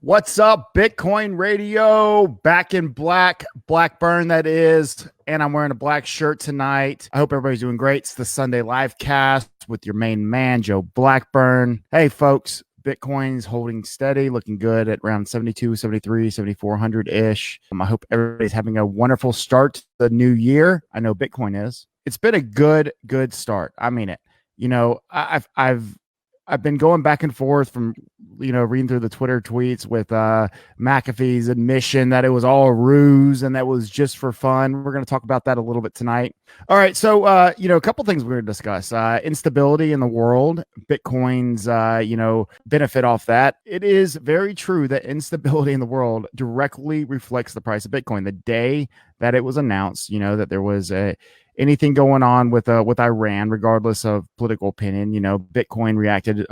What's up, Bitcoin Radio? Back in black, Blackburn, that is. And I'm wearing a black shirt tonight. I hope everybody's doing great. It's the Sunday live cast with your main man, Joe Blackburn. Hey, folks, Bitcoin's holding steady, looking good at around 72, 73, 7,400-ish. I hope everybody's having a wonderful start to the new year. I know Bitcoin is. It's been a good start. I mean it. You know, I've been going back and forth from, reading through the Twitter tweets with McAfee's admission that it was all a ruse and that was just for fun. We're going to talk about that a little bit tonight. All right. So, a couple things we're going to discuss. Instability in the world, Bitcoin's, benefit off that. It is very true that instability in the world directly reflects the price of Bitcoin. The day that it was announced, that there was anything going on with Iran, regardless of political opinion, Bitcoin reacted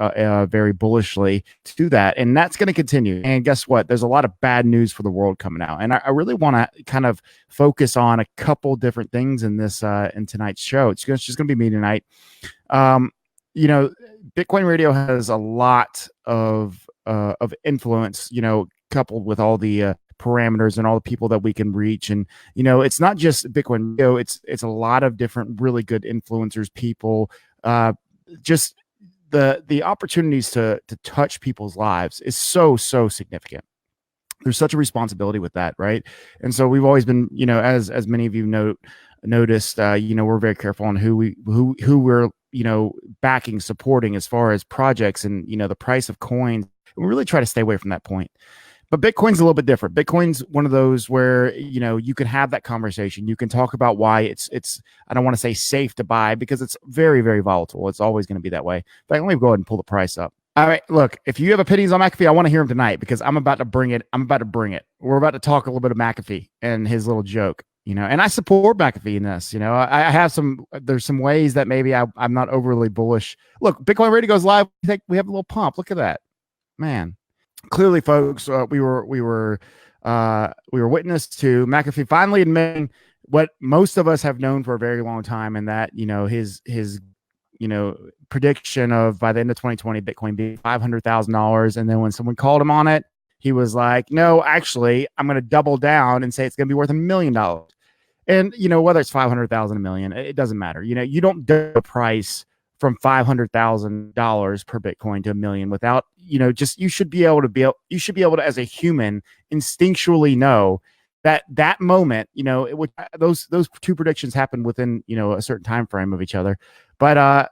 very bullishly to that, and that's going to continue. And guess what? There's a lot of bad news for the world coming out, and I really want to kind of focus on a couple different things in this in tonight's show. It's just going to be me tonight. Bitcoin Radio has a lot of influence, coupled with all the parameters and all the people that we can reach. And it's not just Bitcoin Radio, it's a lot of different really good influencers, people, just the opportunities to touch people's lives is so significant. There's such a responsibility with that, right? And so we've always been, as many of you noticed, we're very careful on who we're backing, supporting as far as projects and the price of coins. We really try to stay away from that point. But Bitcoin's a little bit different. Bitcoin's one of those where, you can have that conversation. You can talk about why it's I don't want to say safe to buy, because it's very, very volatile. It's always going to be that way. But let me go ahead and pull the price up. All right, look, if you have opinions on McAfee, I want to hear them tonight, because I'm about to bring it. We're about to talk a little bit of McAfee and his little joke, and I support McAfee in this. I have there's some ways that maybe I'm not overly bullish. Look, Bitcoin Radio goes live. We have a little pump. Look at that, man. Clearly, folks, we were witness to McAfee finally admitting what most of us have known for a very long time, and that his prediction of by the end of 2020 Bitcoin being $500,000, and then when someone called him on it, he was like, "No, actually, I'm going to double down and say it's going to be worth $1 million." And whether it's 500,000, $1 million, it doesn't matter. You don't do a price from $500,000 per Bitcoin to $1 million without, you should be able to, as a human, instinctually know that moment, those two predictions happen within, a certain time frame of each other. But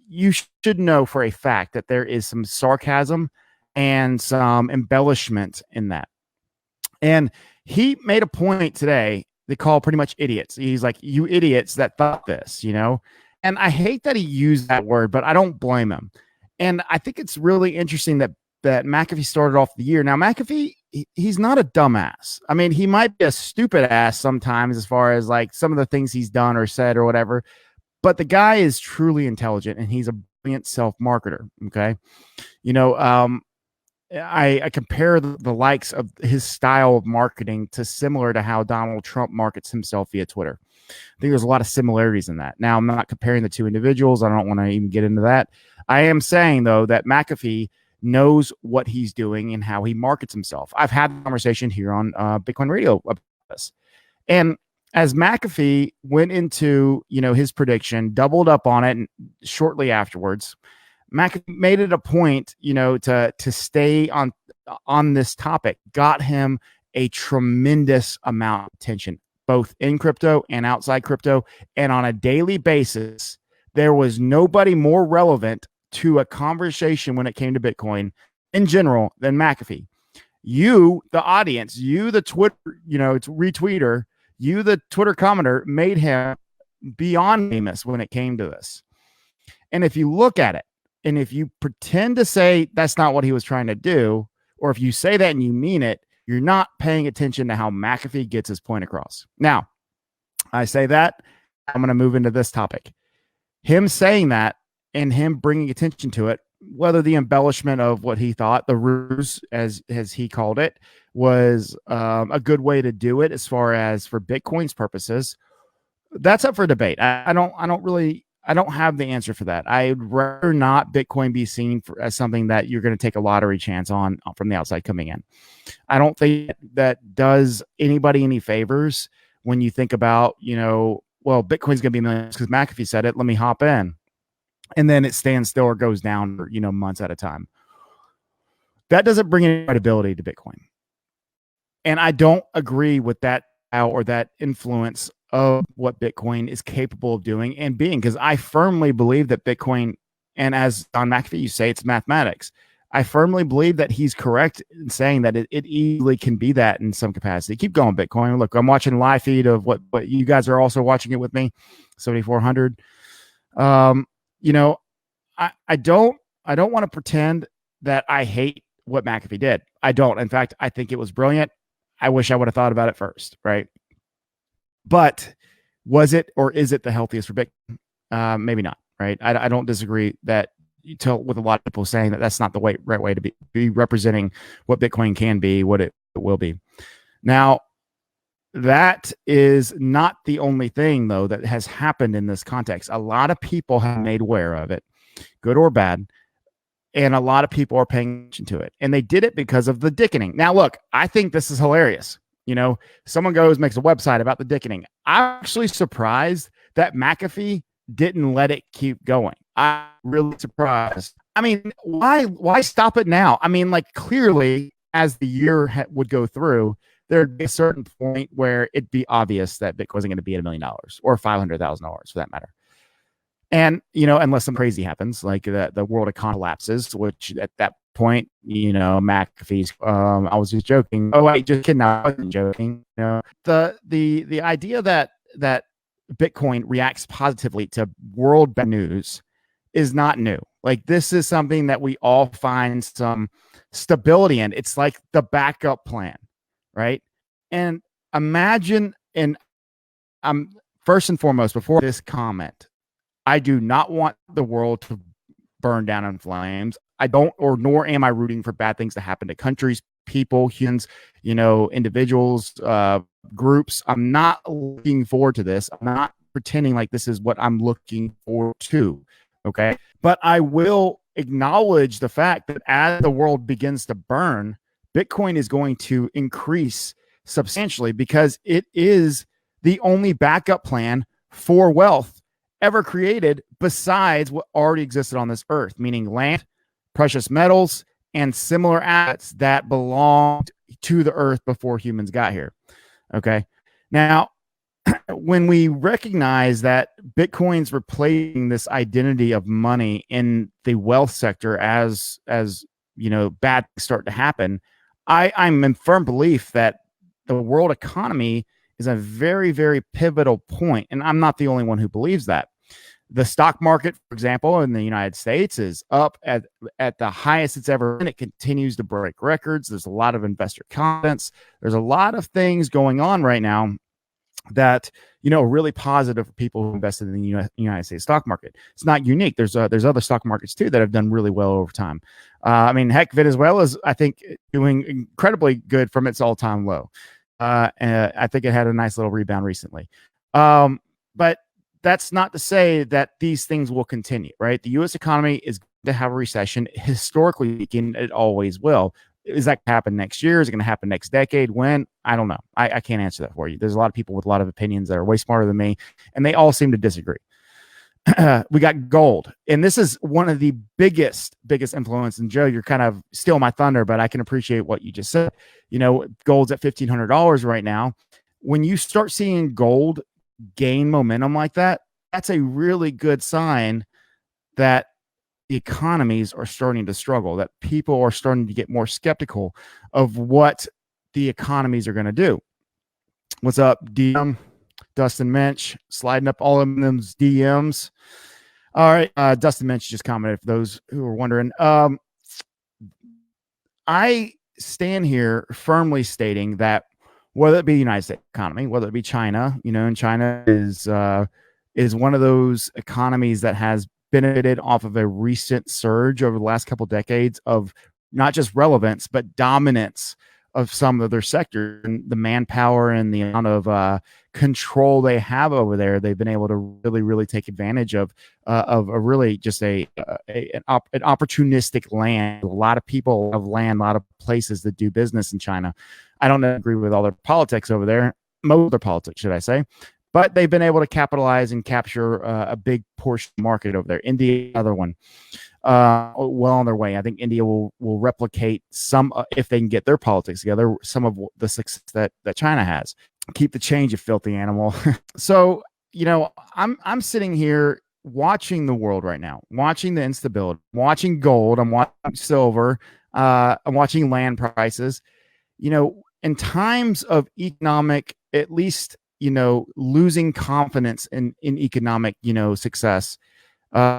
you should know for a fact that there is some sarcasm and some embellishment in that. And he made a point today they call pretty much idiots. He's like, "You idiots that thought this," And I hate that he used that word, but I don't blame him. And I think it's really interesting that McAfee started off the year. Now, McAfee, he's not a dumbass. I mean, he might be a stupid ass sometimes as far as like some of the things he's done or said or whatever, but the guy is truly intelligent and he's a brilliant self-marketer. Okay. I compare the likes of his style of marketing to similar to how Donald Trump markets himself via Twitter. I think there's a lot of similarities in that. Now, I'm not comparing the two individuals. I don't want to even get into that. I am saying, though, that McAfee knows what he's doing and how he markets himself. I've had a conversation here on Bitcoin Radio about this. And as McAfee went into, his prediction, doubled up on it, and shortly afterwards, McAfee made it a point, to stay on this topic, got him a tremendous amount of attention, both in crypto and outside crypto. And on a daily basis, there was nobody more relevant to a conversation when it came to Bitcoin in general than McAfee. You, the audience, you, the Twitter, retweeter, you, the Twitter commenter, made him beyond famous when it came to this. And if you look at it, and if you pretend to say that's not what he was trying to do, or if you say that and you mean it, you're not paying attention to how McAfee gets his point across. Now, I say that, I'm going to move into this topic. Him saying that and him bringing attention to it, whether the embellishment of what he thought, the ruse, as he called it, was a good way to do it as far as for Bitcoin's purposes, that's up for debate. I don't really I don't have the answer for that. I'd rather not Bitcoin be seen as something that you're going to take a lottery chance on from the outside coming in. I don't think that does anybody any favors when you think about, well, Bitcoin's going to be millions because McAfee said it. Let me hop in. And then it stands still or goes down for, months at a time. That doesn't bring any credibility to Bitcoin. And I don't agree with that or that influence of what Bitcoin is capable of doing and being, because I firmly believe that Bitcoin, and as John McAfee, you say it's mathematics. I firmly believe that he's correct in saying that it easily can be that in some capacity. Keep going, Bitcoin. Look, I'm watching live feed of what you guys are also watching it with me, 7,400. I don't want to pretend that I hate what McAfee did. I don't. In fact, I think it was brilliant. I wish I would have thought about it first, right? But was it or is it the healthiest for Bitcoin? Maybe not, right? I don't disagree that with a lot of people saying that that's not the right way to be representing what Bitcoin can be, what it will be. Now, that is not the only thing, though, that has happened in this context. A lot of people have made aware of it, good or bad, and a lot of people are paying attention to it. And they did it because of the dickening. Now, look, I think this is hilarious. Someone makes a website about the dickening. I'm actually surprised that McAfee didn't let it keep going. I'm really surprised. I mean, why stop it now? I mean, like, clearly, as the year would go through, there'd be a certain point where it'd be obvious that Bitcoin isn't going to be at $1 million or $500,000 for that matter. And, unless some crazy happens, like the world economy collapses, which at that point, McAfee's, I was just joking. Oh, wait, just kidding. I wasn't joking. The idea that Bitcoin reacts positively to world news is not new. Like, this is something that we all find some stability in. It's like the backup plan, right? And imagine, and first and foremost, before this comment, I do not want the world to burn down in flames. I don't, nor am I rooting for bad things to happen to countries, people, humans, individuals, groups. I'm not looking forward to this. I'm not pretending like this is what I'm looking forward to. Okay. But I will acknowledge the fact that as the world begins to burn, Bitcoin is going to increase substantially because it is the only backup plan for wealth ever created besides what already existed on this earth, meaning land, precious metals, and similar assets that belonged to the earth before humans got here. Okay. Now, when we recognize that Bitcoin's replacing this identity of money in the wealth sector as bad things start to happen, I'm in firm belief that the world economy is a very, very pivotal point. And I'm not the only one who believes that. The stock market, for example, in the United States is up at the highest it's ever been. It continues to break records. There's a lot of investor confidence. There's a lot of things going on right now that, are really positive for people who invested in the United States stock market. It's not unique. There's other stock markets too that have done really well over time. I mean, heck, Venezuela is, I think, doing incredibly good from its all-time low. And I think it had a nice little rebound recently. But that's not to say that these things will continue, right? The U.S. economy is going to have a recession. Historically speaking, it always will. Is that going to happen next year? Is it going to happen next decade? When? I don't know. I can't answer that for you. There's a lot of people with a lot of opinions that are way smarter than me, and they all seem to disagree. We got gold, and this is one of the biggest influence. And Joe, you're kind of stealing my thunder, but I can appreciate what you just said. Gold's at $1,500 right now. When you start seeing gold gain momentum like that, that's a really good sign that the economies are starting to struggle, that people are starting to get more skeptical of what the economies are going to do. What's up, DM? Dustin Minch, sliding up all of them's DMs. All right, Dustin Minch just commented, for those who are wondering. I stand here firmly stating that whether it be the United States economy, whether it be China, and China is one of those economies that has benefited off of a recent surge over the last couple of decades of not just relevance, but dominance some of their sector, and the manpower and the amount of control they have over there. They've been able to really take advantage of a really just an opportunistic land. A lot of people have land, a lot of places that do business in China. I don't agree with all their politics over there, most of their politics, should I say. But they've been able to capitalize and capture a big portion of the market over there. India, another one, well on their way. I think India will replicate some, if they can get their politics together, some of the success that China has. Keep the change, you filthy animal. So, I'm sitting here watching the world right now, watching the instability, watching gold, I'm watching silver, I'm watching land prices. In times of economic, at least, losing confidence in economic, success,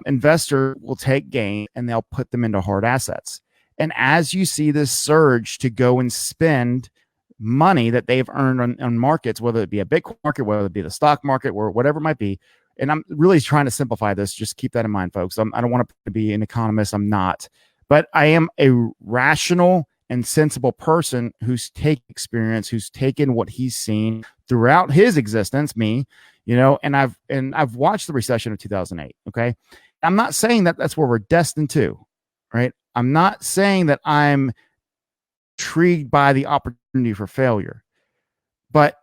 investor will take gain and they'll put them into hard assets. And as you see this surge to go and spend money that they've earned on markets, whether it be a Bitcoin market, whether it be the stock market, or whatever it might be. And I'm really trying to simplify this. Just keep that in mind, folks. I don't want to be an economist. I'm not. But I am a rational and sensible person who's taken experience, who's taken what he's seen throughout his existence, me, and I've watched the recession of 2008. Okay. I'm not saying that that's where we're destined to, right? I'm not saying that I'm intrigued by the opportunity for failure, but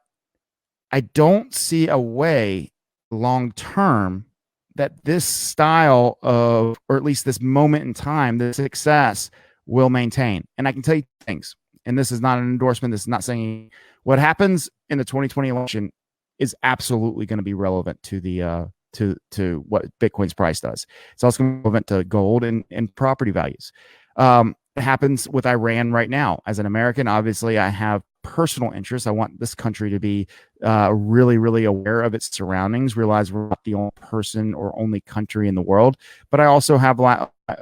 I don't see a way long term that this style of, or at least this moment in time, this success will maintain. And I can tell you things, and this is not an endorsement. This is not saying what happens in the 2020 election is absolutely going to be relevant to the to what Bitcoin's price does. It's also going to be relevant to gold and property values. It happens with Iran right now. As an American, obviously, I have personal interests. I want this country to be really aware of its surroundings, realize we're not the only person or only country in the world. But I also have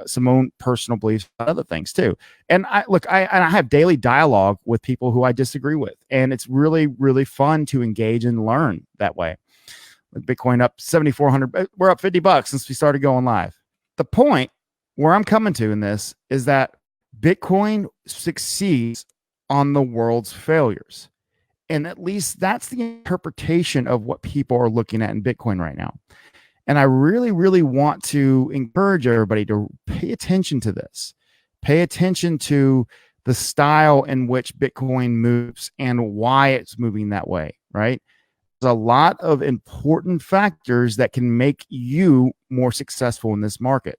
some own personal beliefs about other things too. And I have daily dialogue with people who I disagree with. And it's really fun to engage and learn that way. With Bitcoin up 7,400, we're up $50 since we started going live. The point where I'm coming to in this is that Bitcoin succeeds on the world's failures. And at least that's the interpretation of what people are looking at in Bitcoin right now. And I really want to encourage everybody to pay attention to this. Pay attention to the style in which Bitcoin moves and why it's moving that way, right? There's a lot of important factors that can make you more successful in this market.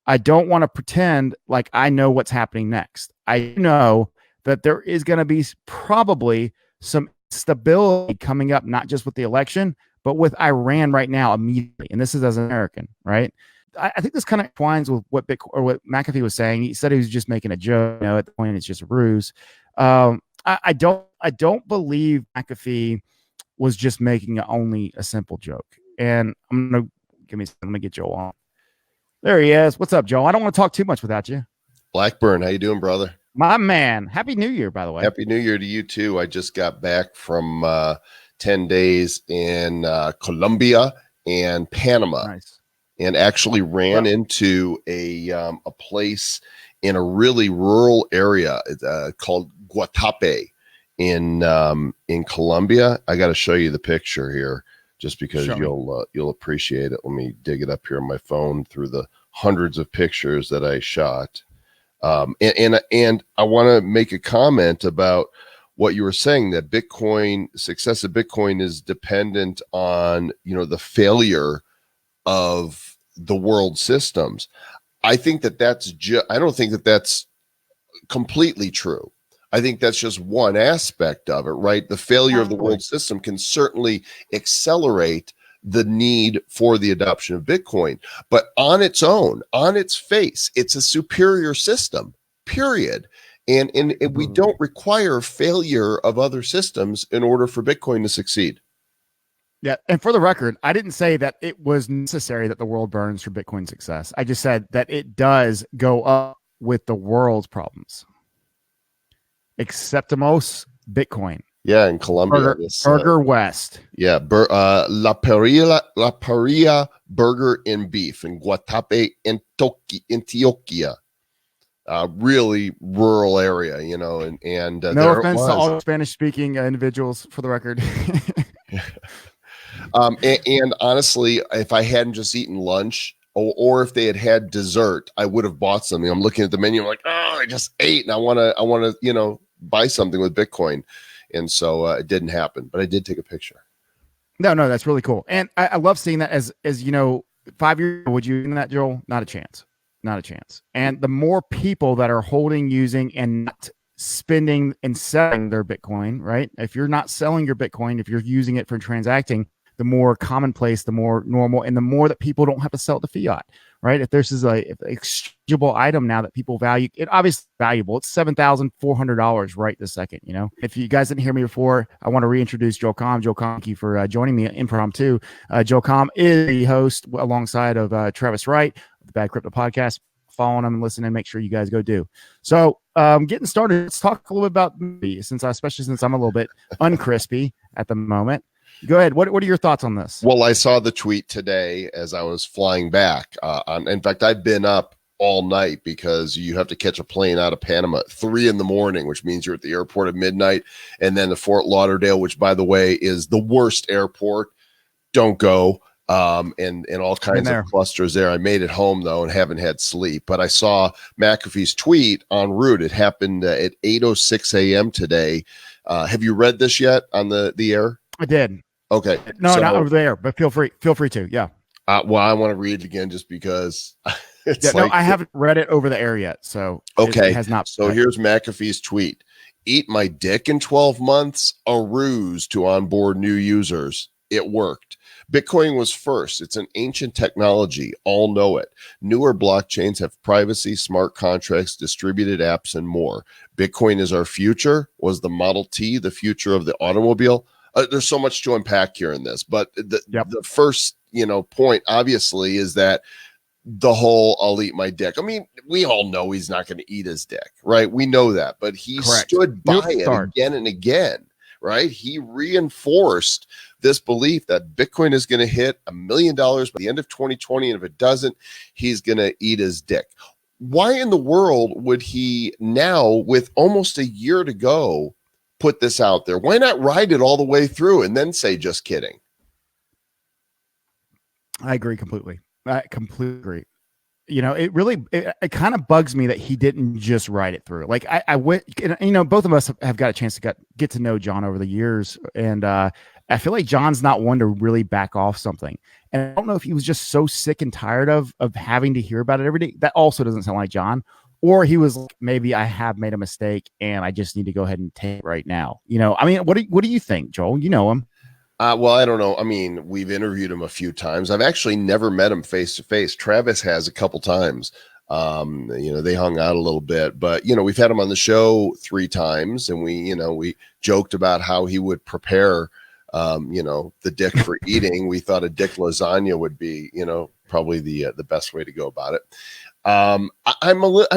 I don't want to pretend like I know what's happening next. I know that there is going to be probably some stability coming up, not just with the election, but with Iran right now immediately. And this is as an American, right? I think this kind of twines with what what McAfee was saying. He said he was just making a joke. At the point, it's just a ruse. I don't believe McAfee was just making only a simple joke. And let me get Joe on. There he is. What's up, Joe? I don't want to talk too much without you. Blackburn, how you doing, brother? My man. Happy New Year, by the way. Happy New Year to you too. I just got back from 10 days in Colombia and Panama. Nice. And actually ran into a place in a really rural area called Guatape in Colombia. I got to show you the picture here, just because you'll appreciate it. Let me dig it up here on my phone through the hundreds of pictures that I shot. And I want to make a comment about what you were saying, that success of Bitcoin is dependent on, the failure of the world systems. I think I don't think that that's completely true. I think that's just one aspect of it, right? The failure of the world system can certainly accelerate the need for the adoption of Bitcoin, but on its own, on its face, it's a superior system, period. And we don't require failure of other systems in order for Bitcoin to succeed. Yeah. And for the record, I didn't say that it was necessary that the world burns for Bitcoin success. I just said that it does go up with the world's problems. Exceptamos Bitcoin. Yeah, in Colombia. Burger West. Yeah, La Parrilla Burger and Beef in Guatape, Antioquia. really rural area, and No there it offense to was. all Spanish speaking individuals, for the record. And honestly, if I hadn't just eaten lunch, or if they had dessert, I would have bought something. I'm looking at the menu, I'm like, oh, I just ate, and I want to, buy something with Bitcoin, and so it didn't happen. But I did take a picture. No, that's really cool, and I love seeing that. As 5 years ago, would you in that, Joel? Not a chance. Not a chance. And the more people that are holding, using, and not spending and selling their Bitcoin, right? If you're not selling your Bitcoin, if you're using it for transacting, the more commonplace, the more normal, and the more that people don't have to sell it to fiat, right? If this is a exchangeable item now that people value, it obviously valuable. It's $7,400 right this second. If you guys didn't hear me before, I want to reintroduce Joe Comm. Joe Comm, thank you for joining me impromptu. Joe Comm is the host alongside of Travis Wright, the Bad Crypto Podcast. Following them and listening, make sure you guys go do. So getting started, let's talk a little bit about me, especially since I'm a little bit uncrispy at the moment. Go ahead. What are your thoughts on this? Well, I saw the tweet today as I was flying back. In fact, I've been up all night because you have to catch a plane out of Panama at 3 a.m, which means you're at the airport at midnight, and then to Fort Lauderdale, which, by the way, is the worst airport. Don't go. And all kinds of clusters there. I made it home though and haven't had sleep. But I saw McAfee's tweet en route. It happened at 8:06 a.m. today. Have you read this yet on the air? I did. Okay. No, not over there, but feel free to. Yeah. Well, I want to read it again just because it's I haven't read it over the air yet. So okay. It has not. So here's McAfee's tweet. Eat my dick in 12 months, a ruse to onboard new users. It worked. Bitcoin was first. It's an ancient technology. All know it. Newer blockchains have privacy, smart contracts, distributed apps, and more. Bitcoin is our future. Was the Model T the future of the automobile? There's so much to unpack here in this, but the first, point obviously is that the whole I'll eat my dick. I mean, we all know he's not going to eat his dick, right? We know that, but he stood by it again and again, right? He reinforced this belief that Bitcoin is going to hit $1 million by the end of 2020. And if it doesn't, he's going to eat his dick. Why in the world would he now, with almost a year to go, put this out there? Why not ride it all the way through and then say, just kidding? I agree completely. I completely agree. It kind of bugs me that he didn't just ride it through. Like I went, both of us have got a chance to get to know John over the years. And I feel like John's not one to really back off something. And I don't know if he was just so sick and tired of having to hear about it every day. That also doesn't sound like John. Or he was like, maybe I have made a mistake and I just need to go ahead and take it right now. I mean, what do you think, Joel? You know him. Well, I don't know. I mean, we've interviewed him a few times. I've actually never met him face to face. Travis has a couple times. They hung out a little bit, but we've had him on the show 3 times, and we joked about how he would prepare, the dick for eating. We thought a dick lasagna would be, probably the best way to go about it. I'm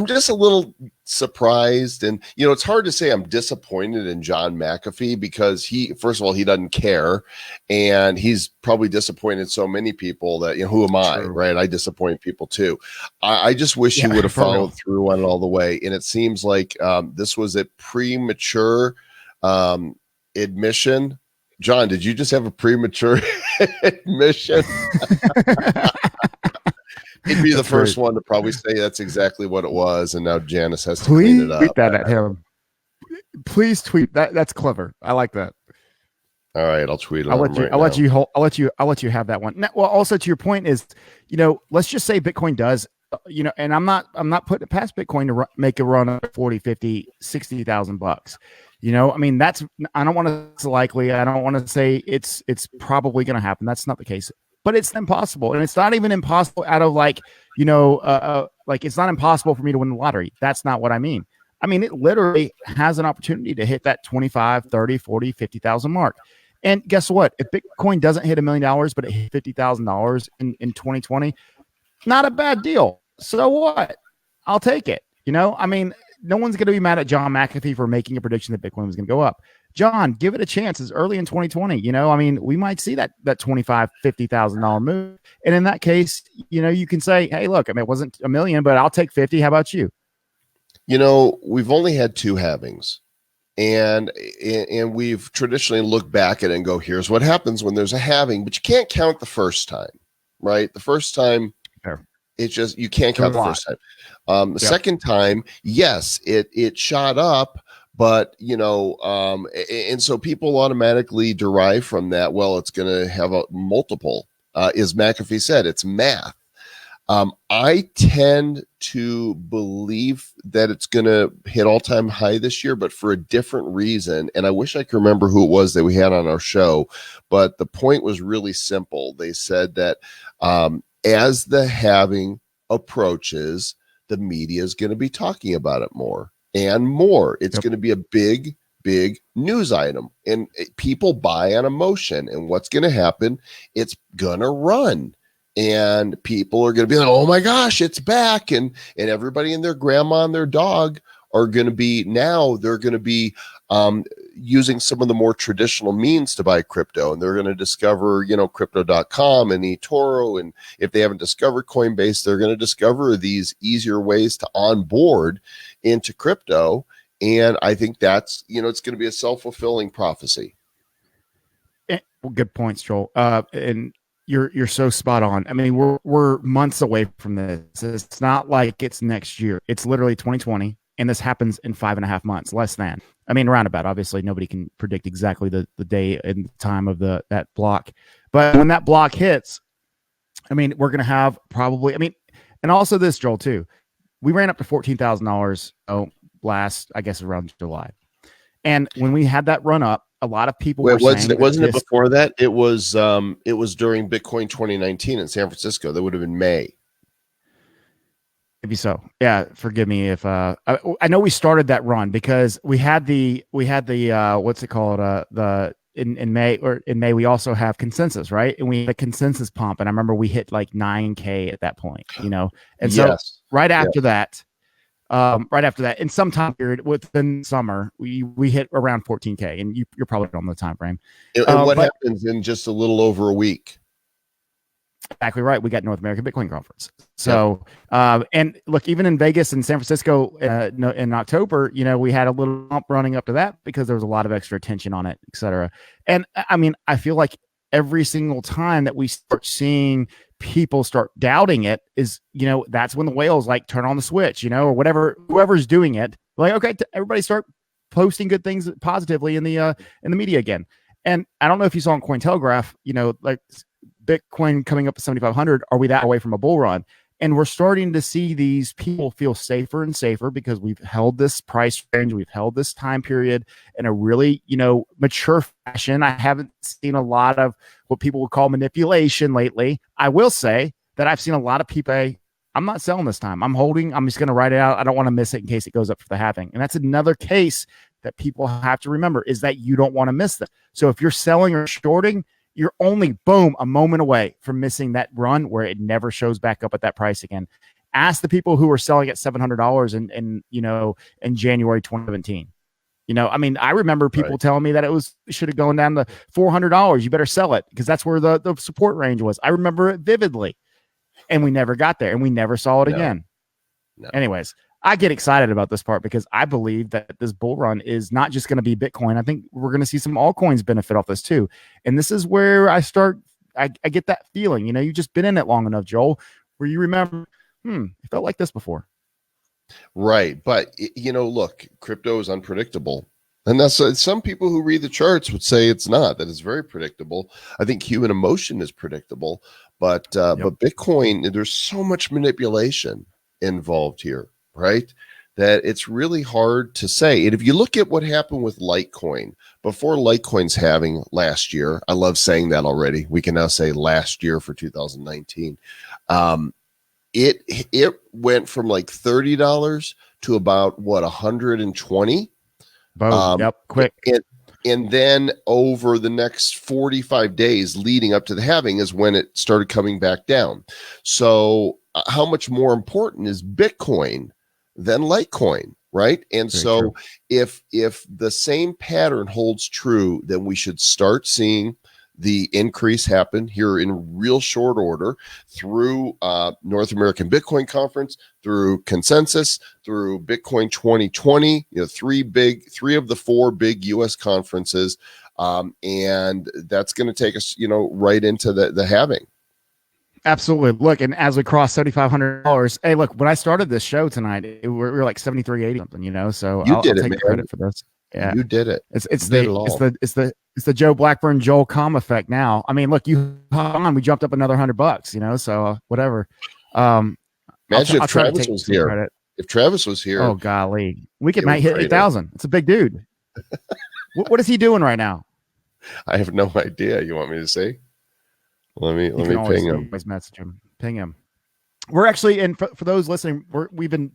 just a little surprised, and it's hard to say I'm disappointed in John McAfee because first of all, he doesn't care, and he's probably disappointed so many people that who am I, right? I disappoint people too. I just wish he would have followed through on it all the way, and it seems like this was a premature admission. John, did you just have a premature admission? He'd be the first one to probably say that's exactly what it was, and now Janice has to clean it up. Tweet that at him. Please tweet that. That's clever. I like that. All right, I'll tweet it. I'll let you have that one. Now, well, also to your point is, let's just say Bitcoin does, and I'm not putting it past Bitcoin to make a run of 40, 50, 60,000 bucks. I mean, I don't want to say likely. I don't want to say it's probably going to happen. That's not the case. But it's impossible, and it's not even impossible out of like it's not impossible for me to win the lottery. That's not what I mean. I mean, it literally has an opportunity to hit that 25, 30, 40, 50,000 mark. And guess what? If Bitcoin doesn't hit $1 million, but it hit $50,000 in 2020, not a bad deal. So what? I'll take it. I mean, no one's going to be mad at John McAfee for making a prediction that Bitcoin was going to go up. John, give it a chance. It's early in 2020. I mean, we might see that $25,000, $50,000 move. And in that case, you can say, hey, look, I mean, it wasn't $1 million, but I'll take 50. How about you? We've only had two halvings, and we've traditionally looked back at it and go, here's what happens when there's a halving, but you can't count the first time, right? The first time, Fair. it's just, you can't count the first time. The second time, yes, it shot up, but and so people automatically derive from that, well, it's going to have a multiple, as McAfee said, it's math. I tend to believe that it's going to hit all-time high this year, but for a different reason. And I wish I could remember who it was that we had on our show, but the point was really simple. They said that as the halving approaches, the media is going to be talking about it more and more. It's going to be a big news item, and people buy on emotion. And what's going to happen? It's going to run. And people are going to be like, oh my gosh, it's back. And everybody and their grandma and their dog are going to be, now they're going to be using some of the more traditional means to buy crypto. And they're going to discover, crypto.com and eToro. And if they haven't discovered Coinbase, they're going to discover these easier ways to onboard into crypto. And I think that's, it's going to be a self-fulfilling prophecy. Well, good points, Joel. And you're so spot on. I mean, we're months away from this. It's not like it's next year. It's literally 2020, and this happens in 5.5 months, less than. I mean, roundabout. Obviously, nobody can predict exactly the day and time of that block. But when that block hits, I mean, we're going to have probably. I mean, and also this, Joel, too. We ran up to $14,000 last, I guess, around July, and when we had that run up, a lot of people were saying wasn't it before that? It was during Bitcoin 2019 in San Francisco. That would have been May. Maybe so. Yeah. Forgive me if I know we started that run because we had the what's it called? In May we also have consensus, right? And we had a consensus pump, and I remember we hit like 9K at that point, And so right after that. Right after that, in some time period within summer, we hit around 14K, and you're probably on the time frame. And what happens in just a little over a week? Exactly right. We got North American Bitcoin Conference. So, and look, even in Vegas and San Francisco in October, we had a little bump running up to that because there was a lot of extra attention on it, et cetera. And I mean, I feel like every single time that we start seeing people start doubting it is, that's when the whales like turn on the switch, or whatever, whoever's doing it, like, okay, everybody start posting good things positively in the media again. And I don't know if you saw on Cointelegraph, like Bitcoin coming up to 7,500. Are we that away from a bull run? And we're starting to see these people feel safer and safer because we've held this price range. We've held this time period in a really, mature fashion. I haven't seen a lot of what people would call manipulation lately. I will say that I've seen a lot of people say, I'm not selling this time. I'm holding. I'm just going to write it out. I don't want to miss it in case it goes up for the halving. And that's another case that people have to remember is that you don't want to miss that. So if you're selling or shorting, you're only, boom, a moment away from missing that run where it never shows back up at that price again. Ask the people who were selling at $700 in January 2017. I mean, I remember people telling me that it should have gone down to $400. You better sell it because that's where the support range was. I remember it vividly, and we never got there, and we never saw it again. No. Anyways, I get excited about this part because I believe that this bull run is not just going to be Bitcoin. I think we're going to see some altcoins benefit off this too. And this is where I get that feeling, you've just been in it long enough, Joel, where you remember, it felt like this before. Right. But, look, crypto is unpredictable. And that's some people who read the charts would say it's not, that it's very predictable. I think human emotion is predictable, but Bitcoin, there's so much manipulation involved here. Right? That it's really hard to say. And if you look at what happened with Litecoin, before Litecoin's halving last year, I love saying that already. We can now say last year for 2019. It went from like $30 to about what, 120. Quick. And then over the next 45 days leading up to the halving is when it started coming back down. So how much more important is Bitcoin than Litecoin, right? And very so true. If the same pattern holds true, then we should start seeing the increase happened here in real short order through North American Bitcoin Conference, through Consensus, through Bitcoin 2020, three of the four big US conferences. And that's going to take us, right into the halving. Absolutely. Look, and as we cross $7,500, hey, look, when I started this show tonight, we were like 7,380 something, so I'll take the credit for this. Yeah, you did it. It's the Joe Blackburn, Joel Comm effect now. I mean, look, we jumped up another $100, so whatever. Imagine if Travis was here. Credit. If Travis was here, oh golly, we could might hit 8,000. It's a big dude. What is he doing right now? I have no idea. You want me to say? Let me ping him. Always message him. Ping him. We're actually, and for those listening, we've been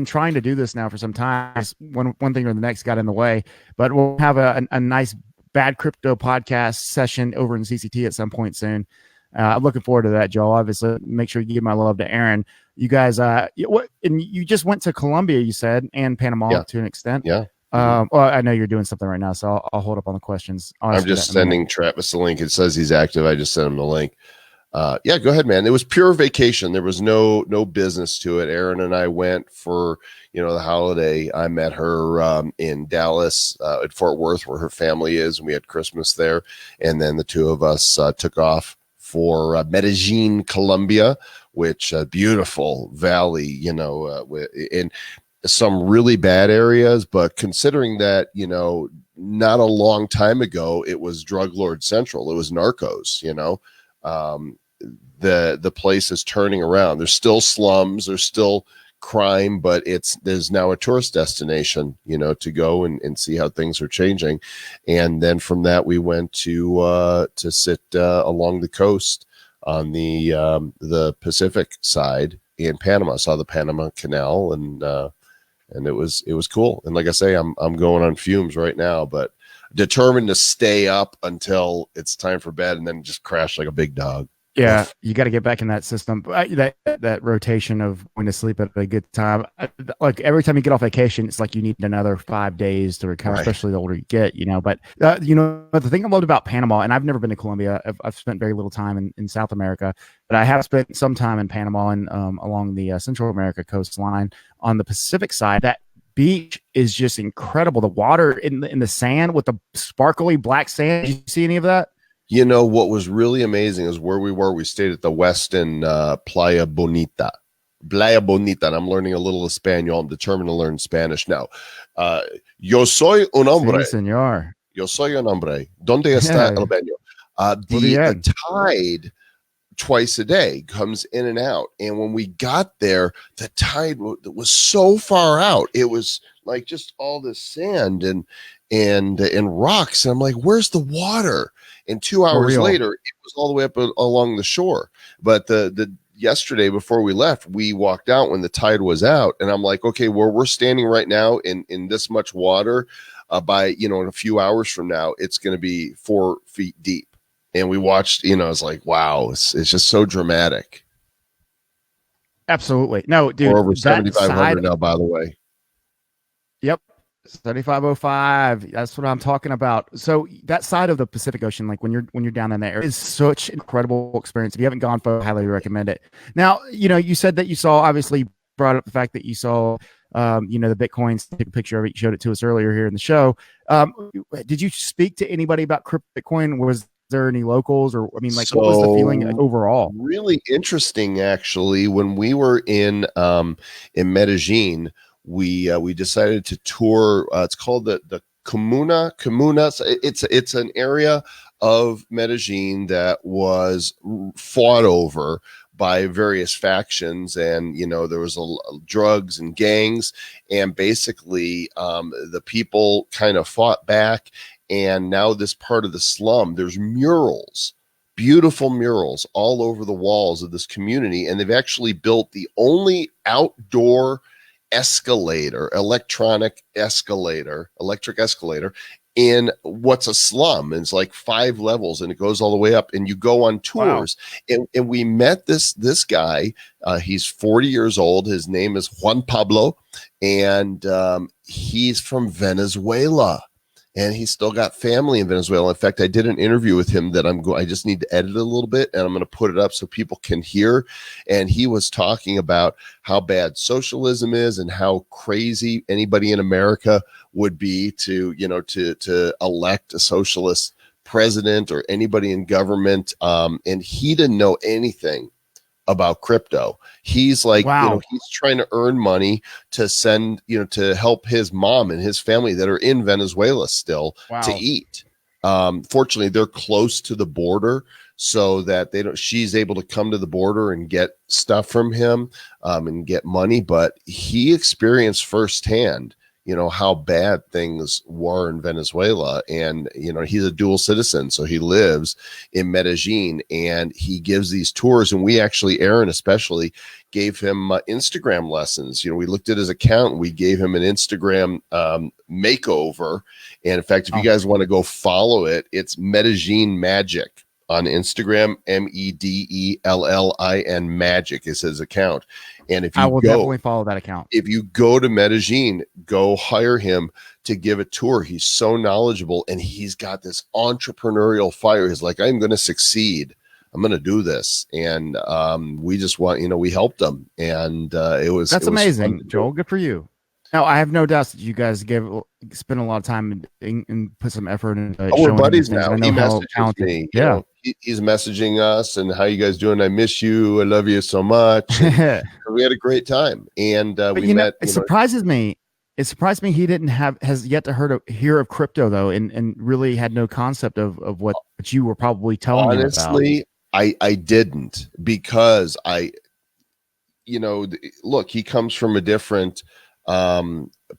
trying to do this now for some time. One thing or the next got in the way, but we'll have a nice bad crypto podcast session over in CCT at some point soon. I'm looking forward to that, Joel. Obviously, make sure you give my love to Aaron. You guys, and you just went to Colombia, you said, and Panama to an extent. Yeah. Well, I know you're doing something right now, so I'll hold up on the questions. I'm just sending Travis the link. It says he's active. I just sent him the link. Yeah, go ahead, man. It was pure vacation. There was no business to it. Aaron and I went for, the holiday. I met her in Dallas at Fort Worth, where her family is, and we had Christmas there. And then the two of us took off for Medellin, Colombia, which beautiful valley, in some really bad areas, but considering that, not a long time ago, it was drug lord central. It was narcos, the place is turning around. There's still slums, there's still crime, but there's now a tourist destination, to go and see how things are changing. And then from that, we went to sit along the coast on the Pacific side in Panama. Saw the Panama Canal, and it was cool. And like I say, I'm going on fumes right now, but determined to stay up until it's time for bed and then just crash like a big dog. Yeah, you got to get back in that system. That rotation of going to sleep at a good time. Like every time you get off vacation, it's like you need another 5 days to recover, especially the older you get, But, but the thing I loved about Panama, and I've never been to Colombia. I've spent very little time in South America, but I have spent some time in Panama and along the Central America coastline on the Pacific side. That beach is just incredible. The water in the sand with the sparkly black sand. Did you see any of that? What was really amazing is where we were. We stayed at the Westin Playa Bonita. And I'm learning a little Espanol. I'm determined to learn Spanish now. Yo soy un hombre. Sí, señor. Yo soy un hombre. ¿Dónde está el baño? The tide twice a day comes in and out. And when we got there, the tide was so far out. It was like just all this sand and rocks. And I'm like, where's the water? And 2 hours later, it was all the way up along the shore. But the yesterday before we left, we walked out when the tide was out. And I'm like, okay, well, we're standing right now in this much water. By, in a few hours from now, it's going to be 4 feet deep. And we watched, it's like, wow, it's just so dramatic. Absolutely. No, dude. We're over 7,500 now, by the way. Yep. 7505. That's what I'm talking about. So that side of the Pacific Ocean, like when you're down in there, is such incredible experience. If you haven't gone, folks, highly recommend it. Now, you said that you saw, obviously brought up the fact that you saw, the Bitcoins, take a picture of it. You showed it to us earlier here in the show. Did you speak to anybody about Bitcoin? Was there any locals what was the feeling overall? Really interesting, actually. When we were in Medellin, we decided to tour. It's called the Comuna. It's an area of Medellin that was fought over by various factions, and there was drugs and gangs, and basically the people kind of fought back. And now this part of the slum, there's murals, beautiful murals all over the walls of this community, and they've actually built the only outdoor electric escalator in what's a slum. And it's like 5 levels, and it goes all the way up, and you go on tours. Wow. And we met this guy. He's 40 years old. His name is Juan Pablo, and he's from Venezuela. and he's still got family in Venezuela. In fact, I did an interview with him that I just need to edit a little bit, and I'm going to put it up so people can hear. And he was talking about how bad socialism is and how crazy anybody in America would be to elect a socialist president or anybody in government. And he didn't know anything about crypto. He's like, wow. He's trying to earn money to send, to help his mom and his family that are in Venezuela still to eat. Fortunately, they're close to the border so that she's able to come to the border and get stuff from him and get money. But he experienced firsthand, how bad things were in Venezuela. And, he's a dual citizen. So he lives in Medellin and he gives these tours. And we actually, Aaron especially, gave him Instagram lessons. We looked at his account and we gave him an Instagram makeover. And in fact, if you guys want to go follow it, it's Medellin Magic on Instagram, MEDELLIN Magic is his account. And if you definitely follow that account. If you go to Medellin, go hire him to give a tour. He's so knowledgeable and he's got this entrepreneurial fire. He's like, I'm going to succeed. I'm going to do this. And we just we helped him. And that's amazing, Joel. Good for you. Now, I have no doubts that you guys spend a lot of time and put some effort into we're buddies now. He messages me. Yeah. He's messaging us and how you guys doing? I miss you. I love you so much. We had a great time. And we met. It surprises me. It surprised me he has yet to hear of crypto though, and really had no concept of what you were probably telling him about. Honestly, I didn't, because look, he comes from a different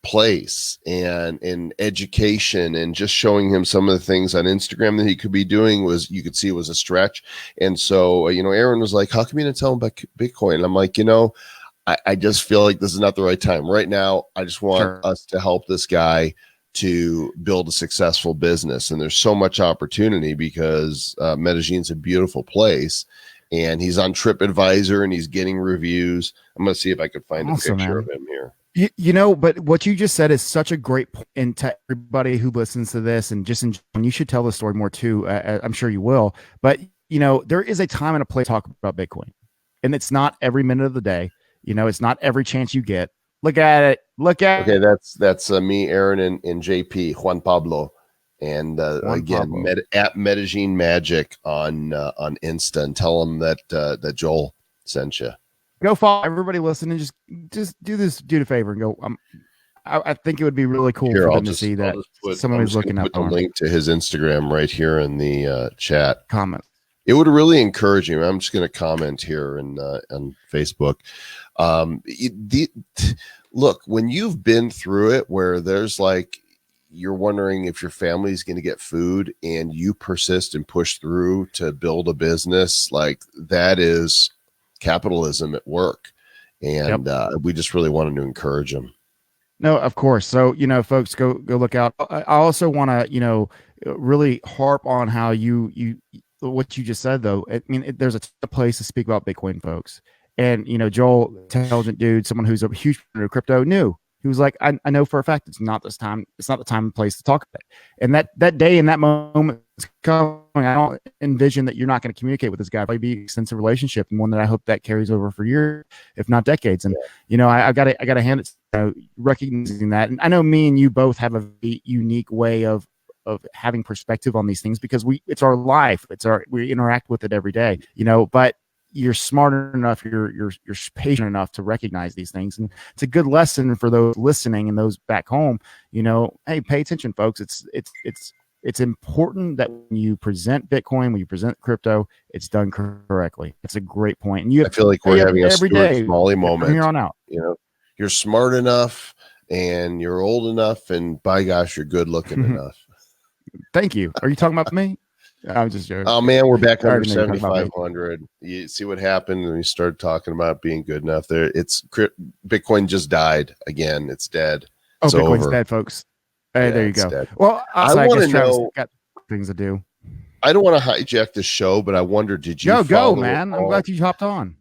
place and in education, and just showing him some of the things on Instagram that he could be doing you could see it was a stretch. And so, Aaron was like, how come you didn't tell him about Bitcoin? And I'm like, I just feel like this is not the right time right now. I just want us to help this guy to build a successful business. And there's so much opportunity because Medellin's a beautiful place. And he's on TripAdvisor and he's getting reviews. I'm going to see if I could find a picture of him here. But what you just said is such a great point, and to everybody who listens to this, and you should tell the story more too. I'm sure you will. But there is a time and a place to talk about Bitcoin, and it's not every minute of the day. It's not every chance you get. Look at it. Okay, that's me, Aaron, and JP, Juan Pablo, and again at Medellin Magic on Insta, and tell them that Joel sent you. Go follow everybody listening. Just do the favor and go. I think it would be really cool for them to see that somebody's looking up. Put the link to his Instagram right here in the chat comment. It would really encourage him. I'm just going to comment here on Facebook. Look, when you've been through it, where there's you're wondering if your family is going to get food, and you persist and push through to build a business, that is capitalism at work. And we just really wanted to encourage them. No, of course. So, folks, go look out. I also want to, really harp on how what you just said, though. I mean, there's a place to speak about Bitcoin, folks. And, Joel, intelligent dude, someone who's a huge fan of crypto, knew. He was like, I know for a fact it's not this time. It's not the time and place to talk about it. And that day and that moment is coming. I don't envision that you're not going to communicate with this guy. It'll be an extensive relationship, and one that I hope that carries over for years, if not decades. And I got to hand it, recognizing that. And I know me and you both have a unique way of having perspective on these things, because it's our life. We interact with it every day. But you're smart enough, you're patient enough to recognize these things, and it's a good lesson for those listening and those back home. Hey, pay attention, folks. It's important that when you present Bitcoin, when you present crypto, it's done correctly. It's a great point. And I feel like we're having a Stuart Smalley moment from here on out. You're smart enough, and you're old enough, and by gosh, you're good looking enough. Thank you. Are you talking about me? I'm just joking. Oh man, we're back under 7,500. You see what happened when we started talking about being good enough. Bitcoin just died again. It's dead. It's Bitcoin's over. dead, folks. Hey, there you go. Dead. Well, I want to know. Got things to do. I don't want to hijack the show, but I wonder, did you go, man? I'm glad you hopped on.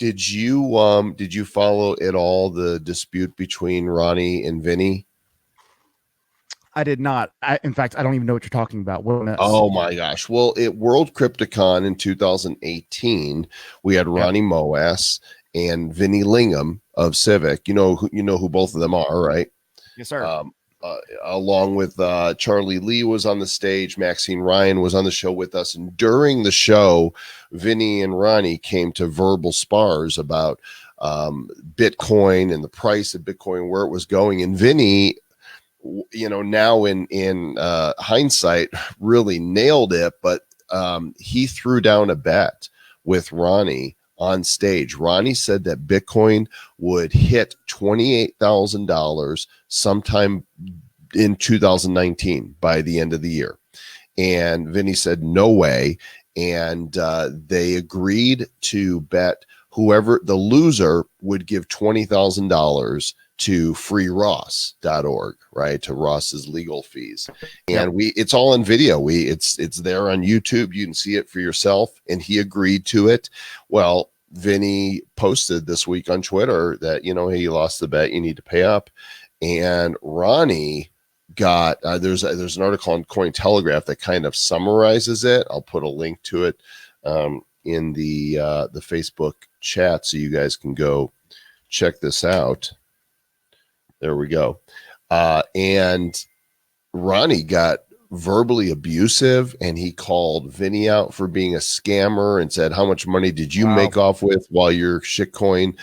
Did you follow at all the dispute between Ronnie and Vinny? I did not. In fact, I don't even know what you're talking about. What this? Oh my gosh. Well, at World Crypticon in 2018, we had Ronnie Moas and Vinny Lingham of Civic. You know who both of them are, right? Yes, sir. Along with Charlie Lee was on the stage. Maxine Ryan was on the show with us. And during the show, Vinny and Ronnie came to verbal spars about Bitcoin and the price of Bitcoin, where it was going. And Vinny, now in hindsight, really nailed it. But he threw down a bet with Ronnie on stage. Ronnie said that Bitcoin would hit $28,000 sometime in 2019 by the end of the year. And Vinny said, no way. And they agreed to bet whoever the loser would give $20,000 to freeross.org, right? To Ross's legal fees. And it's all on video. It's there on YouTube. You can see it for yourself. And he agreed to it. Well, Vinny posted this week on Twitter that, hey, you lost the bet. You need to pay up. And Ronnie got, there's an article on Cointelegraph that kind of summarizes it. I'll put a link to it in the Facebook chat so you guys can go check this out. There we go. And Ronnie got verbally abusive, and he called Vinny out for being a scammer and said, how much money did you make off with while your shitcoin,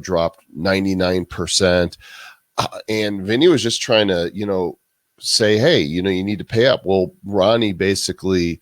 dropped 99%. And Vinny was just trying to, say, hey, you need to pay up. Well, Ronnie basically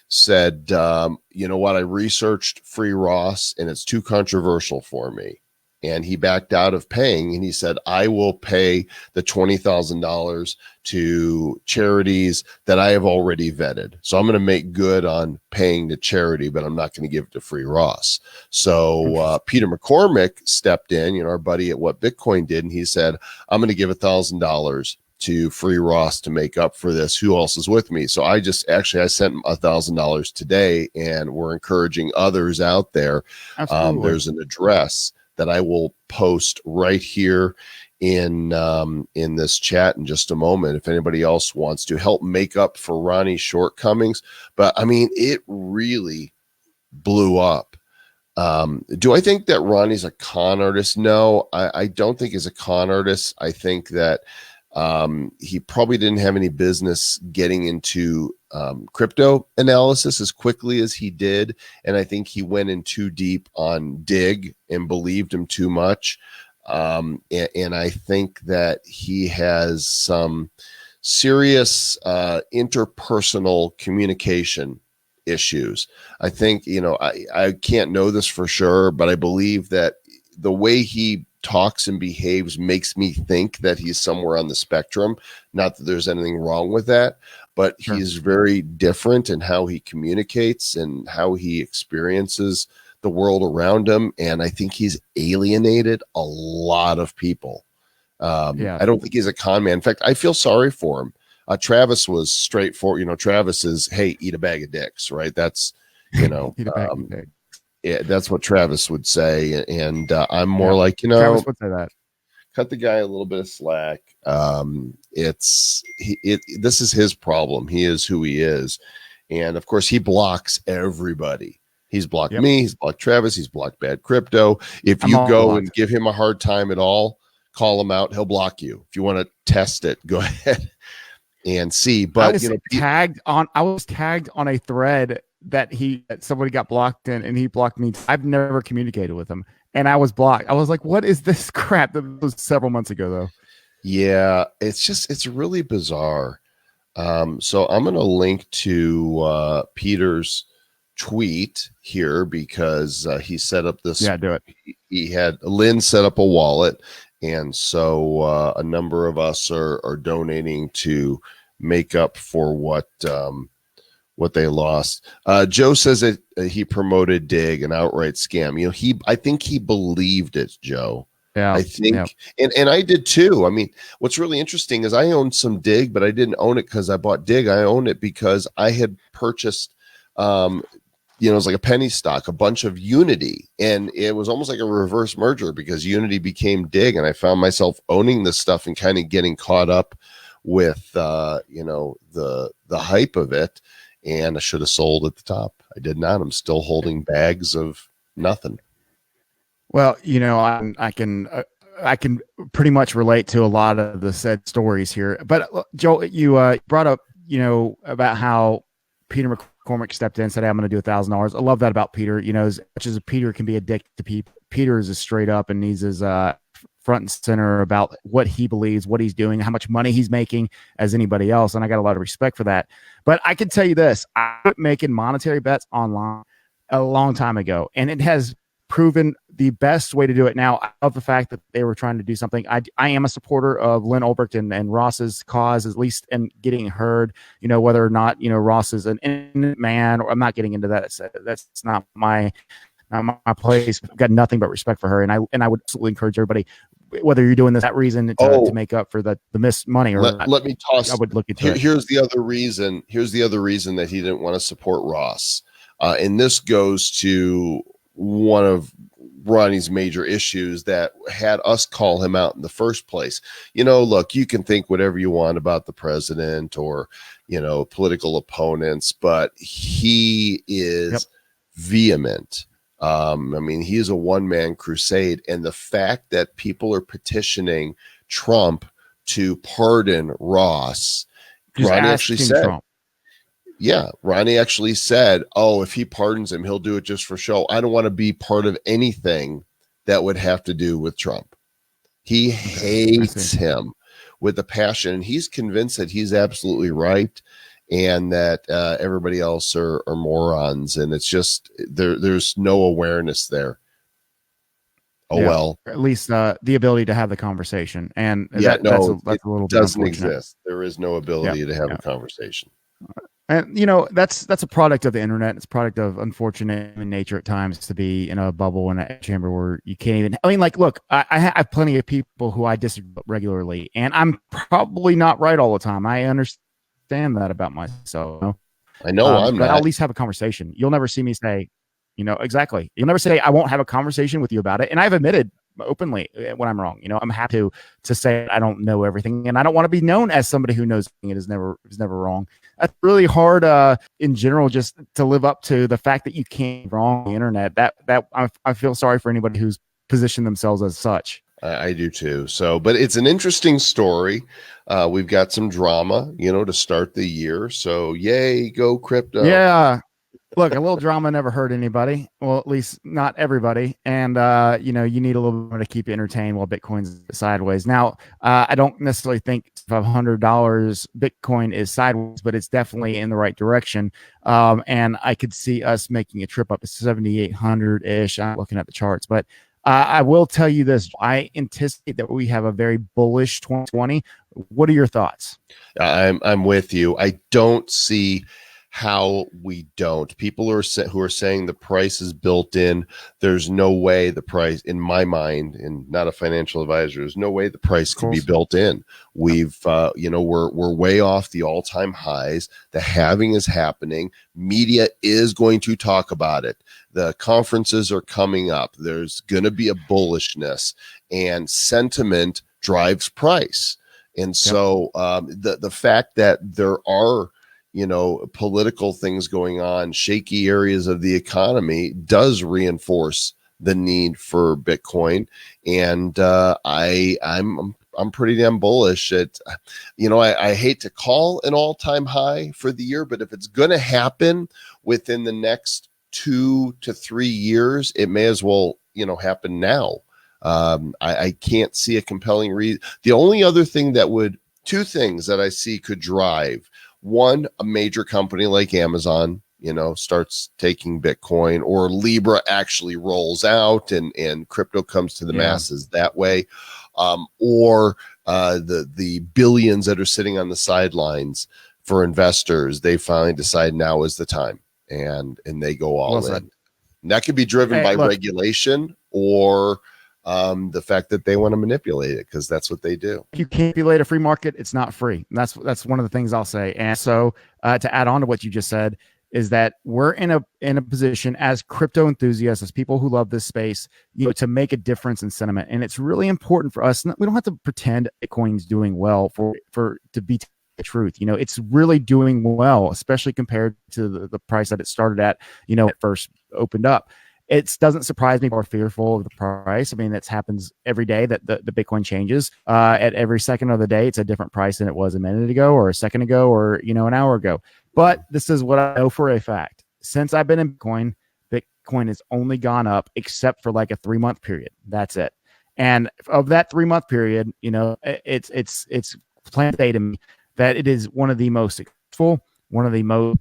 said, you know what? I researched Free Ross and it's too controversial for me. And he backed out of paying, and he said, I will pay the $20,000 to charities that I have already vetted. So I'm going to make good on paying to charity, but I'm not going to give it to Free Ross. So Peter McCormick stepped in, our buddy at What Bitcoin did, and he said, I'm going to give $1,000 to Free Ross to make up for this. Who else is with me? So I sent $1,000 today, and we're encouraging others out there. There's an address that I will post right here in this chat in just a moment, if anybody else wants to help make up for Ronnie's shortcomings. But I mean, it really blew up. Do I think that Ronnie's a con artist? No, I don't think he's a con artist. I think that he probably didn't have any business getting into crypto analysis as quickly as he did. And I think he went in too deep on Dig and believed him too much. And I think that he has some serious interpersonal communication issues. I think, I can't know this for sure, but I believe that the way he talks and behaves makes me think that he's somewhere on the spectrum. Not that there's anything wrong with that, but he's very different in how he communicates and how he experiences the world around him. And I think he's alienated a lot of people. I don't think he's a con man. In fact, I feel sorry for him. Travis was straightforward. Travis is, hey, eat a bag of dicks, right? That's, eat a bag of dicks. Yeah, that's what Travis would say. And I'm more like, Travis would say that. Cut the guy a little bit of slack. This is his problem. He is who he is. And of course, he blocks everybody. He's blocked me. He's blocked Travis. He's blocked Bad Crypto. If you go and give him a hard time at all, call him out. He'll block you. If you want to test it, go ahead and see. But I was tagged on a thread that somebody got blocked in, and he blocked me. I've never communicated with him, and I was blocked. I was like, what is this crap? That was several months ago, though. Yeah, it's really bizarre. So I'm going to link to Peter's tweet here because he set up this. Yeah, do it. He had Lynn set up a wallet, and so a number of us are donating to make up for what they lost. Joe says that he promoted Dig, an outright scam. I think he believed it, Joe. Yeah, I think, and I did too. I mean, what's really interesting is I owned some Dig, but I didn't own it because I bought Dig. I owned it because I had purchased, it was like a penny stock, a bunch of Unity, and it was almost like a reverse merger because Unity became Dig, and I found myself owning this stuff and kind of getting caught up with the hype of it, and I should have sold at the top. I did not. I'm still holding bags of nothing. Well, I can pretty much relate to a lot of the said stories here. But Joel, you brought up about how Peter McCormick stepped in and said, hey, I'm going to do $1,000. I love that about Peter. As much as a Peter can be addicted to people, Peter is as straight up and he's as front and center about what he believes, what he's doing, how much money he's making as anybody else. And I got a lot of respect for that. But I can tell you this, I quit making monetary bets online a long time ago, and it has proven the best way to do it. Now, I love the fact that they were trying to do something. I am a supporter of Lynn Ulbricht and Ross's cause, at least, and getting heard, whether or not, Ross is an innocent man, or I'm not getting into that. That's not my place. I've got nothing but respect for her. And I would absolutely encourage everybody, whether you're doing this that reason to make up for the missed money or not. Let me toss. I would look into it. Here's the other reason. Here's the other reason that he didn't want to support Ross. And this goes to one of Ronnie's major issues that had us call him out in the first place. Look, you can think whatever you want about the president or, political opponents, but he is vehement. He is a one-man crusade. And the fact that people are petitioning Trump to pardon Ross, Ronnie actually said, Trump. Yeah, Ronnie actually said, if he pardons him, he'll do it just for show. I don't want to be part of anything that would have to do with Trump. He hates him with a passion, and he's convinced that he's absolutely right and that everybody else are morons. And it's just there's no awareness there. Well, at least the ability to have the conversation. And that's a little bit doesn't exist. There is no ability to have a conversation. And that's a product of the internet. It's a product of unfortunate human nature at times to be in a bubble in a chamber where you can't even. Look, I have plenty of people who I disagree with regularly, and I'm probably not right all the time. I understand that about myself. I know I'm not. But I'll at least have a conversation. You'll never see me say, exactly. You'll never say I won't have a conversation with you about it. And I've admitted openly when I'm wrong. I'm happy to say I don't know everything, and I don't want to be known as somebody who knows it is never wrong. That's really hard in general, just to live up to the fact that you can't be wrong on the internet. That I feel sorry for anybody who's positioned themselves as such. I do too. So, but it's an interesting story. We've got some drama, to start the year. So yay, go crypto. Yeah. Look, a little drama never hurt anybody. Well, at least not everybody. And, you need a little bit more to keep you entertained while Bitcoin's sideways. Now, I don't necessarily think $500 Bitcoin is sideways, but it's definitely in the right direction. And I could see us making a trip up to 7,800-ish. I'm looking at the charts. But I will tell you this. I anticipate that we have a very bullish 2020. What are your thoughts? I'm with you. I don't see how we don't. People who are saying the price is built in. There's no way the price, in my mind, and not a financial advisor, there's no way the price can be built in. We've, we're way off the all-time highs. The halving is happening. Media is going to talk about it. The conferences are coming up. There's going to be a bullishness, and sentiment drives price. And so the fact that there are political things going on, shaky areas of the economy does reinforce the need for Bitcoin. And I'm pretty damn bullish. I hate to call an all-time high for the year, but if it's going to happen within the next 2 to 3 years, it may as well, happen now. I can't see a compelling reason. The only other thing two things that I see could drive. One, a major company like Amazon, starts taking Bitcoin, or Libra actually rolls out and crypto comes to the masses that way. Or the billions that are sitting on the sidelines for investors, they finally decide now is the time and they go all in. And that could be driven by regulation or the fact that they want to manipulate it, because that's what they do. You can't manipulate a free market. It's not free. And that's one of the things I'll say. And so to add on to what you just said, is that we're in a position as crypto enthusiasts, as people who love this space, to make a difference in sentiment. And it's really important for us. We don't have to pretend Bitcoin's doing well to be the truth. It's really doing well, especially compared to the price that it started at, it first opened up. It doesn't surprise me. People are fearful of the price. I mean, it happens every day that the Bitcoin changes. At every second of the day, it's a different price than it was a minute ago or a second ago or, an hour ago. But this is what I know for a fact. Since I've been in Bitcoin has only gone up except for like a 3-month period. That's it. And of that 3-month period, it's plain data to me that it is one of the most successful, one of the most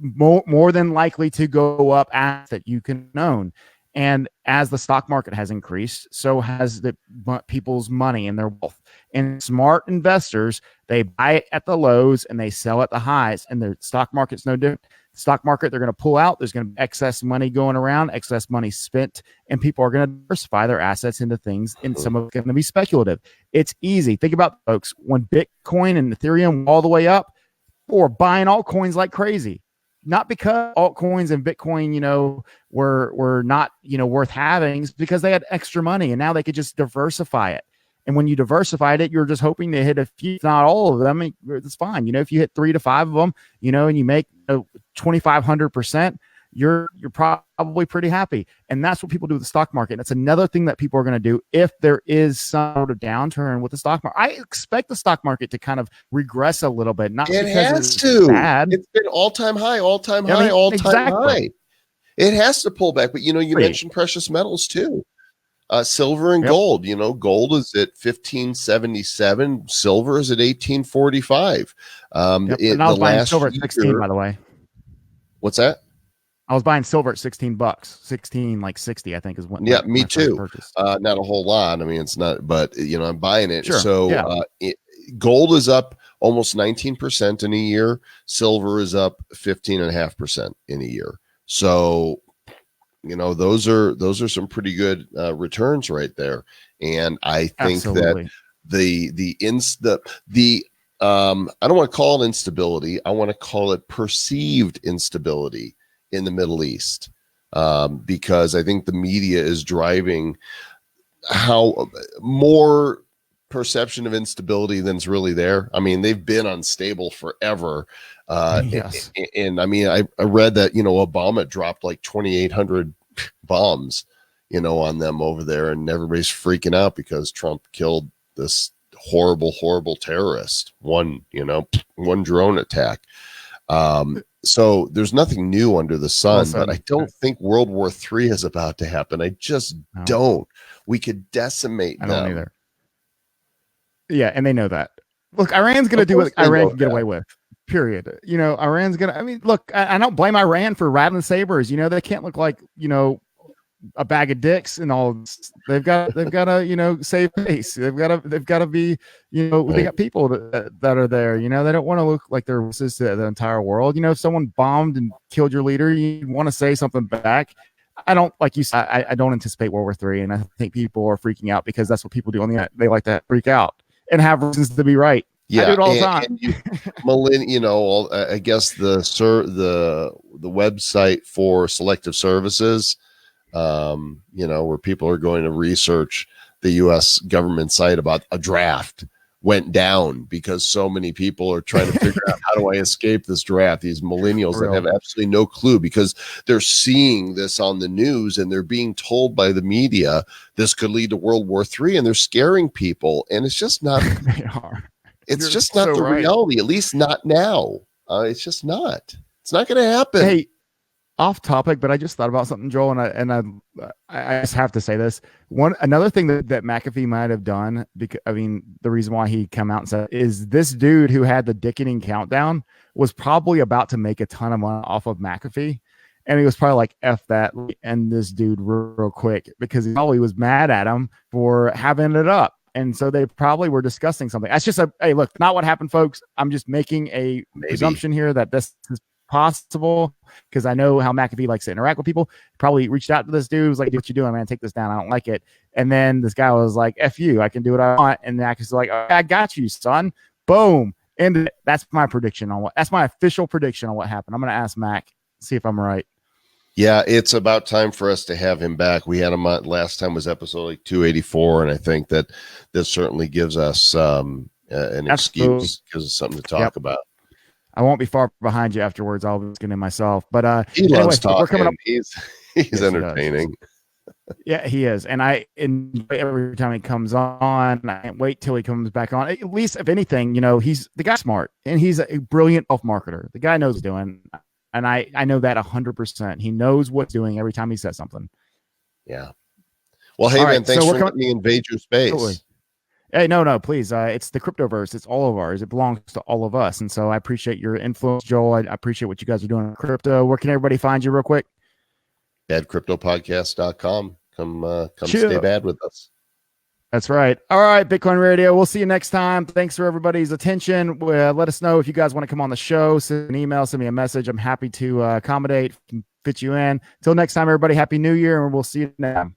more than likely to go up asset you can own. And as the stock market has increased, so has the people's money and their wealth. And smart investors, they buy it at the lows and they sell at the highs. And the stock market's no different. Stock market, they're going to pull out. There's going to be excess money going around, excess money spent, and people are going to diversify their assets into things. And some of it's going to be speculative. It's easy. Think about, folks, when Bitcoin and Ethereum all the way up, people were buying altcoins like crazy. Not because altcoins and Bitcoin, were not, worth having, it's because they had extra money and now they could just diversify it. And when you diversified it, you're just hoping to hit a few, not all of them. It's fine. If you hit 3 to 5 of them, and you make 2,500%, you're probably pretty happy. And that's what people do with the stock market. That's another thing that people are going to do if there is some sort of downturn with the stock market. I expect the stock market to kind of regress a little bit. Not it because has to. Bad. It's been all-time high. Exactly. It has to pull back. But, you mentioned precious metals too. Silver and gold. Gold is at 1577. Silver is at 1845. And I was buying silver at 16, by the way. What's that? I was buying silver at $16, 16 like 60, I think is what. Yeah, me too. Not a whole lot. I mean, it's not, but I'm buying it. Sure. So gold is up almost 19% in a year. Silver is up 15.5% in a year. So, those are some pretty good returns right there. And I think that I don't want to call it instability. I want to call it perceived instability in the Middle East, because I think the media is driving how more perception of instability than's really there. I mean, they've been unstable forever. Yes. And I mean, I read that, Obama dropped like 2,800 bombs, on them over there, and everybody's freaking out because Trump killed this horrible terrorist. One drone attack. So there's nothing new under the sun, but I don't think World War III is about to happen. I just don't. We could decimate them. I don't either. Yeah, and they know that. Look, Iran's going to do what Iran can get away with. Period. Iran's going to. I mean, look, I don't blame Iran for rattling sabers. They can't look like a bag of dicks and all. They've got to save face. They've got to be they got people that are there. They don't want to look like they're racist to the entire world. If someone bombed and killed your leader, you want to say something back. I don't, like you said, I don't anticipate World War III, and I think people are freaking out because that's what people do on the internet. They like to freak out and have reasons to be right. Yeah, I do it all the time. I guess the website for selective services, where people are going to research the U.S. government site about a draft, went down because so many people are trying to figure out, how do I escape this draft? These millennials that have absolutely no clue because they're seeing this on the news and they're being told by the media this could lead to World War III, and they're scaring people, and it's just not. They are. It's just not the reality, at least not now. It's just not. It's not going to happen. Hey, off topic, but I just thought about something, Joel, and I just have to say this. Another thing that McAfee might have done, because the reason why he come out and said is this dude who had the dickening countdown was probably about to make a ton of money off of McAfee, and he was probably like, "F that, end this dude real quick," because he probably was mad at him for having it up. And so they probably were discussing something. That's just hey, look, not what happened, folks. I'm just making a presumption here that this is possible because I know how McAfee likes to interact with people. He probably reached out to this dude, was like, "What you doing, man? Take this down. I don't like it." And then this guy was like, "F you, I can do what I want." And McAfee's like, "I got you, son." Boom. And that's my prediction on that's my official prediction on what happened. I'm going to ask Mac, see if I'm right. Yeah, it's about time for us to have him back. We had him on, last time was episode like 284, and I think that this certainly gives us an excuse, gives us something to talk about. I won't be far behind you afterwards. I'll be looking at myself. But he loves talking. We're coming up. He's yes, entertaining. Yeah, he is. And I enjoy every time he comes on. I can't wait till he comes back on. At least, if anything, he's the guy's smart and he's a brilliant marketer. The guy knows what he's doing. And I know that 100%. He knows what's doing every time he says something. Yeah. Well, hey, man, thanks for letting me invade your space. Totally. Hey, no, please. It's the cryptoverse. It's all of ours. It belongs to all of us. And so I appreciate your influence, Joel. I appreciate what you guys are doing in crypto. Where can everybody find you real quick? badcryptopodcast.com. Come stay bad with us. That's right. All right, Bitcoin Radio. We'll see you next time. Thanks for everybody's attention. Let us know if you guys want to come on the show. Send an email, send me a message. I'm happy to accommodate, fit you in. Till next time, everybody, Happy New Year, and we'll see you next time.